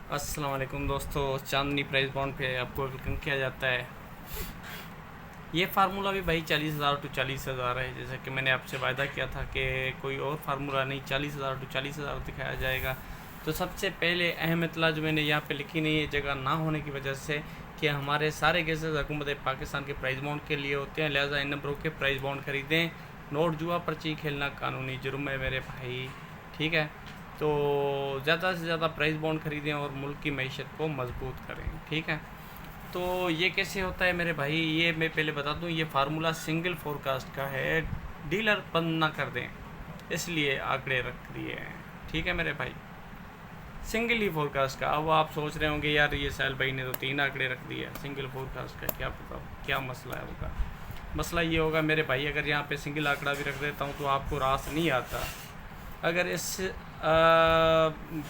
अस्सलाम वालेकुम दोस्तों, चांदनी प्राइस बॉन्ड पे आपको वेलकम किया जाता है। ये फार्मूला भी भाई 40,000 टू 40,000 है। जैसा कि मैंने आपसे वायदा किया था कि कोई और फार्मूला नहीं, 40,000 टू 40,000 दिखाया जाएगा। तो सबसे पहले अहम इत्तला जो मैंने यहाँ पे लिखी नहीं है, जगह ना होने की वजह से, कि हमारे सारे केसेस हुकूमत पाकिस्तान के प्राइस बॉन्ड के लिए होते हैं, लिहाजा इन नंबरों के प्राइस बॉन्ड खरीदें। नोट जुआ पर्ची खेलना कानूनी जुर्म है मेरे भाई, ठीक है। तो ज़्यादा से ज़्यादा प्राइस बॉन्ड खरीदें और मुल्क की मैशत को मजबूत करें, ठीक है। तो ये कैसे होता है मेरे भाई, ये मैं पहले बता दूं, ये फार्मूला सिंगल फोरकास्ट का है। डीलर बंद ना कर दें, इसलिए आंकड़े रख दिए हैं, ठीक है मेरे भाई। सिंगल ही फोरकास्ट का। अब आप सोच रहे होंगे यार ये साहिल भाई ने तो 3 आंकड़े रख दिए, सिंगल फोरकास्ट का क्या पता क्या मसला है होगा। मसला ये होगा मेरे भाई, अगर यहाँ पे सिंगल आंकड़ा भी रख देता हूँ तो आपको रास नहीं आता। अगर इस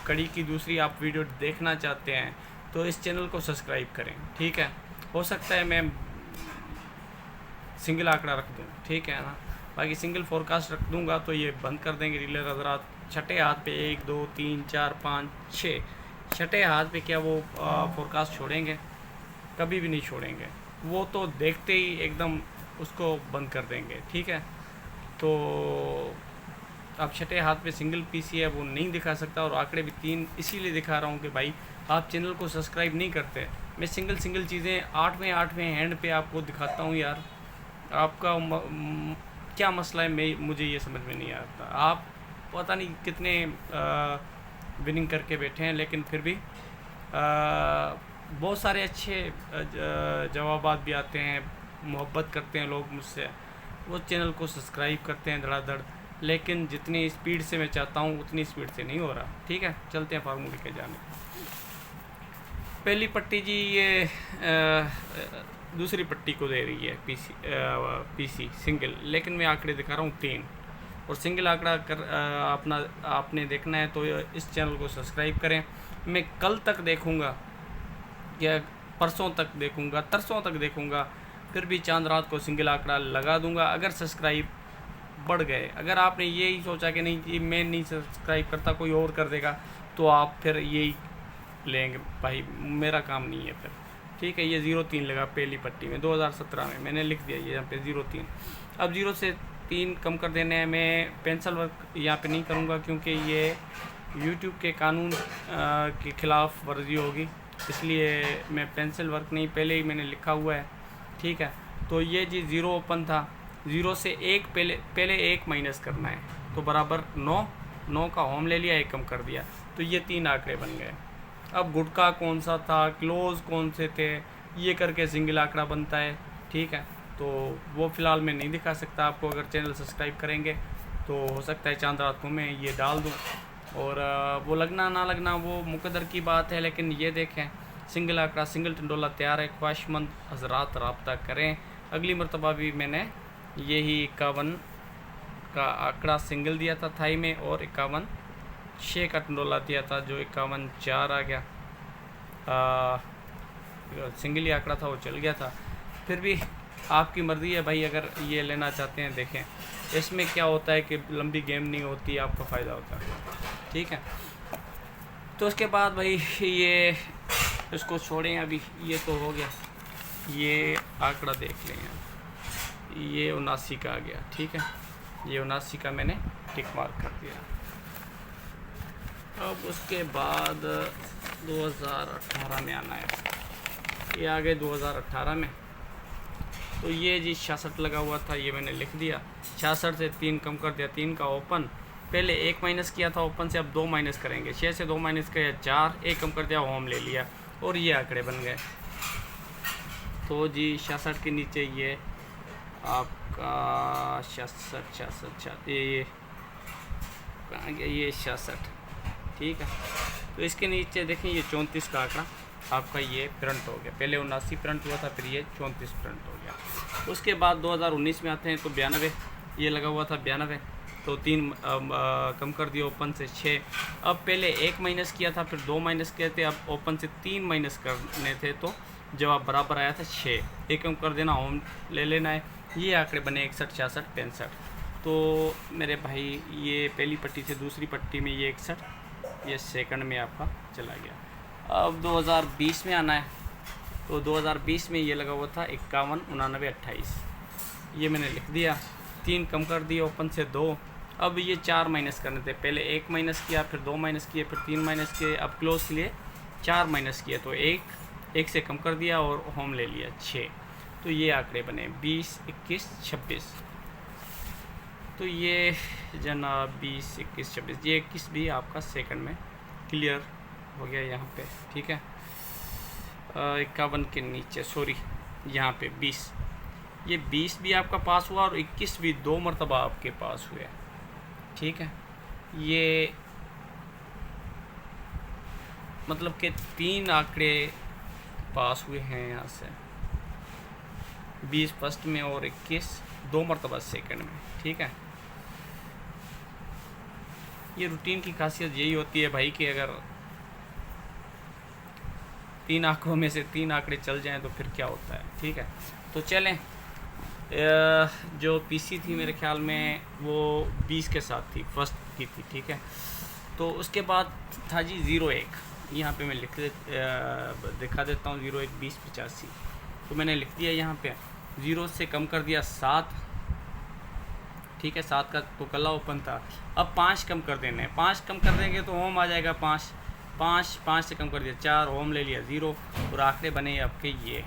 कड़ी की दूसरी आप वीडियो देखना चाहते हैं तो इस चैनल को सब्सक्राइब करें, ठीक है। हो सकता है मैं सिंगल आंकड़ा रख दूँ, ठीक है ना। बाकी सिंगल फोरकास्ट रख दूंगा तो ये बंद कर देंगे डीलर हजरात। छठे हाथ पे 1 2 3 4 5 6, छठे हाथ पे क्या वो फोरकास्ट छोड़ेंगे? कभी भी नहीं छोड़ेंगे। वो तो देखते ही एकदम उसको बंद कर देंगे, ठीक है। तो अब छठे हाथ पे सिंगल पीसी है वो नहीं दिखा सकता, और आंकड़े भी 3 इसीलिए दिखा रहा हूँ कि भाई आप चैनल को सब्सक्राइब नहीं करते। मैं सिंगल सिंगल चीज़ें आठवें हैंड पे आपको दिखाता हूँ यार। आपका क्या मसला है, मैं मुझे ये समझ में नहीं आता। आप पता नहीं कितने विनिंग करके बैठे हैं, लेकिन फिर भी बहुत सारे अच्छे जवाबात भी आते हैं, मोहब्बत करते हैं लोग मुझसे, वो चैनल को सब्सक्राइब करते हैं धड़ाधड़। लेकिन जितनी स्पीड से मैं चाहता हूँ उतनी स्पीड से नहीं हो रहा, ठीक है। चलते हैं फार्मूले के जाने। पहली पट्टी जी ये दूसरी पट्टी को दे रही है पीसी सिंगल, लेकिन मैं आंकड़े दिखा रहा हूँ 3। और सिंगल आंकड़ा कर अपना आपने देखना है तो इस चैनल को सब्सक्राइब करें। मैं कल तक देखूँगा या परसों तक देखूँगा, तरसों तक देखूँगा, फिर भी चांद रात को सिंगल आंकड़ा लगा दूँगा अगर सब्सक्राइब बढ़ गए। अगर आपने यही सोचा कि नहीं जी मैं नहीं सब्सक्राइब करता कोई और कर देगा, तो आप फिर यही लेंगे भाई, मेरा काम नहीं है फिर, ठीक है। ये 0.3 लगा पहली पट्टी में 2017 में, मैंने लिख दिया ये यहाँ पे 0.3। अब 0 से 3 कम कर देने हैं। मैं पेंसिल वर्क यहाँ पे नहीं करूँगा क्योंकि ये यूट्यूब के कानून के ख़िलाफ़ वर्जी होगी, इसलिए मैं पेंसिल वर्क नहीं, पहले ही मैंने लिखा हुआ है, ठीक है। तो ये जी 0 ओपन था, 0 से 1 पहले 1 माइनस करना है, तो बराबर 9 का होम ले लिया, 1 कम कर दिया, तो ये 3 आंकड़े बन गए। अब गुटका कौन सा था, क्लोज कौन से थे, ये करके सिंगल आंकड़ा बनता है, ठीक है। तो वो फ़िलहाल मैं नहीं दिखा सकता आपको। अगर चैनल सब्सक्राइब करेंगे तो हो सकता है चांद रात को मैं ये डाल दूँ, और वो लगना ना लगना वो मुकद्दर की बात है। लेकिन ये देखें सिंगल आंकड़ा, सिंगल टंडोला तैयार है, ख्वाहिशमंद हजरात रब्ता करें। अगली मरतबा भी मैंने यही 51 का आंकड़ा सिंगल दिया था थाई में, और 51.6 का टंडोला दिया था, जो 51.4 आ गया। सिंगल ही आंकड़ा था, वो चल गया था। फिर भी आपकी मर्ज़ी है भाई, अगर ये लेना चाहते हैं देखें। इसमें क्या होता है कि लंबी गेम नहीं होती, आपका फ़ायदा होता है, ठीक है। तो उसके बाद भाई ये इसको छोड़ें, अभी ये तो हो गया। ये आंकड़ा देख लें, ये 79 का आ गया, ठीक है। ये 79 का मैंने टिक मार्क कर दिया। अब उसके बाद 2018 में आना है, ये आ गए 2018 में। तो ये जी 66 लगा हुआ था, ये मैंने लिख दिया। 66 से 3 कम कर दिया, 3 का ओपन, पहले 1 माइनस किया था ओपन से, अब 2 माइनस करेंगे। 6 से 2 माइनस किया 4, 1 कम कर दिया, होम ले लिया, और ये आंकड़े बन गए। तो जी 66 के नीचे ये आपका 66 ये कहाँ गया, ये 66, ठीक है। तो इसके नीचे देखें ये 34 का आंकड़ा आपका ये प्रिंट हो गया। पहले 79 प्रिंट हुआ था, फिर ये 34 प्रिंट हो गया। उसके बाद 2019 में आते हैं तो 92 ये लगा हुआ था, 92, तो 3 कम कर दिया ओपन से 6। अब पहले 1 माइनस किया था, फिर 2 माइनस किए थे, अब ओपन से 3 माइनस करने थे, तो जवाब बराबर आया था 6। 1 कम कर देना, होम ले लेना है। ये आंकड़े बने 61, 66, 65। तो मेरे भाई ये पहली पट्टी से दूसरी पट्टी में ये 61, ये सेकंड में आपका चला गया। अब 2020 में आना है, तो 2020 में ये लगा हुआ था 51, 99, 28, ये मैंने लिख दिया। 3 कम कर दिए ओपन से 2। अब ये 4 माइनस करने थे, पहले 1 माइनस किया, फिर 2 माइनस किए, फिर 3 माइनस किए, अब क्लोज के लिए 4 माइनस किए, तो 1 से कम कर दिया और होम ले लिया 6। तो ये आंकड़े बने 20, 21, 26। तो ये जनाब 20, 21, 26, ये 21 भी आपका सेकंड में क्लियर हो गया यहाँ पे, ठीक है। 51 के नीचे, सॉरी, यहाँ पे 20, ये 20 भी आपका पास हुआ और 21 भी 2 मरतबा आपके पास हुए, ठीक है। ये मतलब कि 3 आंकड़े पास हुए हैं यहाँ से, 20 फर्स्ट में और 21 2 मरतबा सेकंड में, ठीक है। ये रूटीन की खासियत यही होती है भाई कि अगर 3 आंकड़ों में से 3 आंकड़े चल जाएं तो फिर क्या होता है, ठीक है। तो चलें, जो पीसी थी मेरे ख्याल में वो 20 के साथ थी, फर्स्ट की थी, ठीक है। तो उसके बाद था जी 01, यहाँ पे मैं दिखा देता हूँ, 01, 20, 85, तो मैंने लिख दिया यहाँ पे। 0 से कम कर दिया 7, ठीक है, 7 का तो कला ओपन था। अब 5 कम कर देने हैं, 5 कम कर देंगे तो होम आ जाएगा 5 से कम कर दिया 4, होम ले लिया 0, और आंकड़े बने आपके ये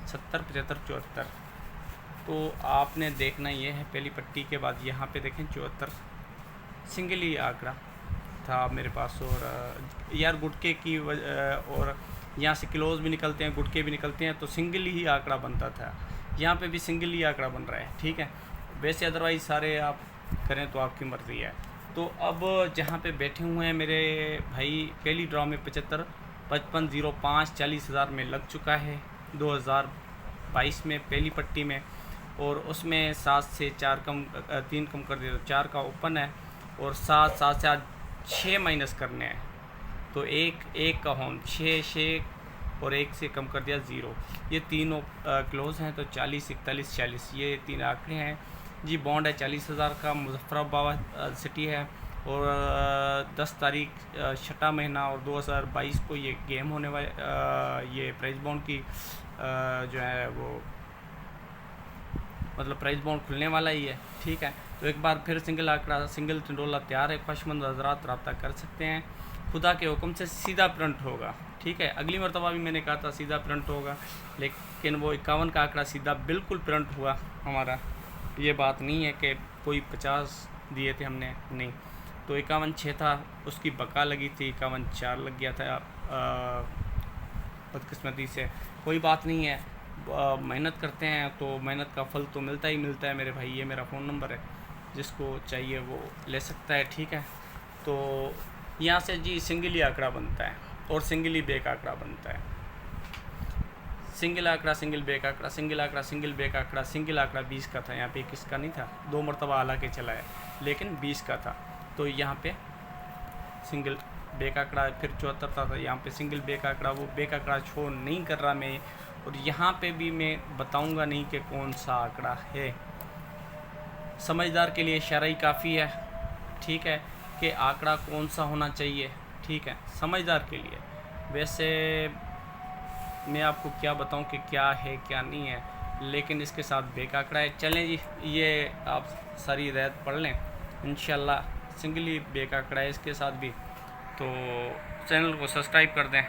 70, 75, 74। तो आपने देखना ये है पहली पट्टी के बाद यहाँ पे देखें 74 सिंगल ही आंकड़ा था मेरे पास। और यार गुटके की और यहाँ से क्लोज भी निकलते हैं, गुटके भी निकलते हैं, तो सिंगल ही आंकड़ा बनता था। यहाँ पे भी सिंगल ही आंकड़ा बन रहा है, ठीक है। वैसे अदरवाइज़ सारे आप करें तो आपकी मर्ज़ी है। तो अब जहाँ पे बैठे हुए हैं मेरे भाई, पहली ड्रॉ में 75, 55, 05, 40,000 में लग चुका है 2022 में पहली पट्टी में, और उसमें 7 से 3 कम कर दिया तो 4 का ओपन है, और 7 से आज 6 माइनस करने हैं, तो 1 का होम, 6 और 1 से कम कर दिया 0। ये तीनों क्लोज हैं, तो 40, 41, 40 ये 3 आंकड़े हैं जी। बॉन्ड है 40,000 का, मुजफ्फराबाद सिटी है, और 10 तारीख 6वां महीना और 2022 को ये गेम होने वाले, ये प्राइस बॉन्ड की जो है वो मतलब प्राइस बॉन्ड खुलने वाला ही है, ठीक है। तो एक बार फिर सिंगल आंकड़ा, सिंगल टंडोला तैयार है, ख्वाहिशमंद हज़रात रब्ता कर सकते हैं। खुदा के हुक्म से सीधा प्रिंट होगा, ठीक है। अगली मरतबा भी मैंने कहा था सीधा प्रिंट होगा, लेकिन वो 51 का आंकड़ा सीधा बिल्कुल प्रिंट हुआ हमारा। ये बात नहीं है कि कोई 50 दिए थे हमने, नहीं। तो 51.6 था, उसकी बका लगी थी, 51.4 लग गया था बदकिस्मती से। कोई बात नहीं है, मेहनत करते हैं तो मेहनत का फल तो मिलता ही मिलता है मेरे भाई। ये मेरा फ़ोन नंबर है, जिसको चाहिए वो ले सकता है, ठीक है। तो यहाँ से जी सिंगल ही आंकड़ा बनता है और सिंगल ही बेक आंकड़ा बनता है। सिंगल आंकड़ा, सिंगल बेक आंकड़ा, सिंगल आंकड़ा, सिंगल बेक आंकड़ा। सिंगल आंकड़ा 20 का था, यहाँ पे 21 का नहीं था, 2 मरतबा आला के चला है, लेकिन 20 का था। तो यहाँ पे सिंगल बेक आंकड़ा, फिर 74 था, यहाँ पे सिंगल बेक आंकड़ा। वो बेक आंकड़ा शो नहीं कर रहा मैं, और यहाँ पे भी मैं बताऊँगा नहीं कि कौन सा आंकड़ा है। समझदार के लिए इशारा ही काफ़ी है, ठीक है, कि आंकड़ा कौन सा होना चाहिए, ठीक है, समझदार के लिए। वैसे मैं आपको क्या बताऊं कि क्या है क्या नहीं है, लेकिन इसके साथ बेक आंकड़ा है। चलें जी, ये आप सारी रियायत पढ़ लें, इंशाल्लाह सिंगली बेक आंकड़ा है इसके साथ भी। तो चैनल को सब्सक्राइब कर दें।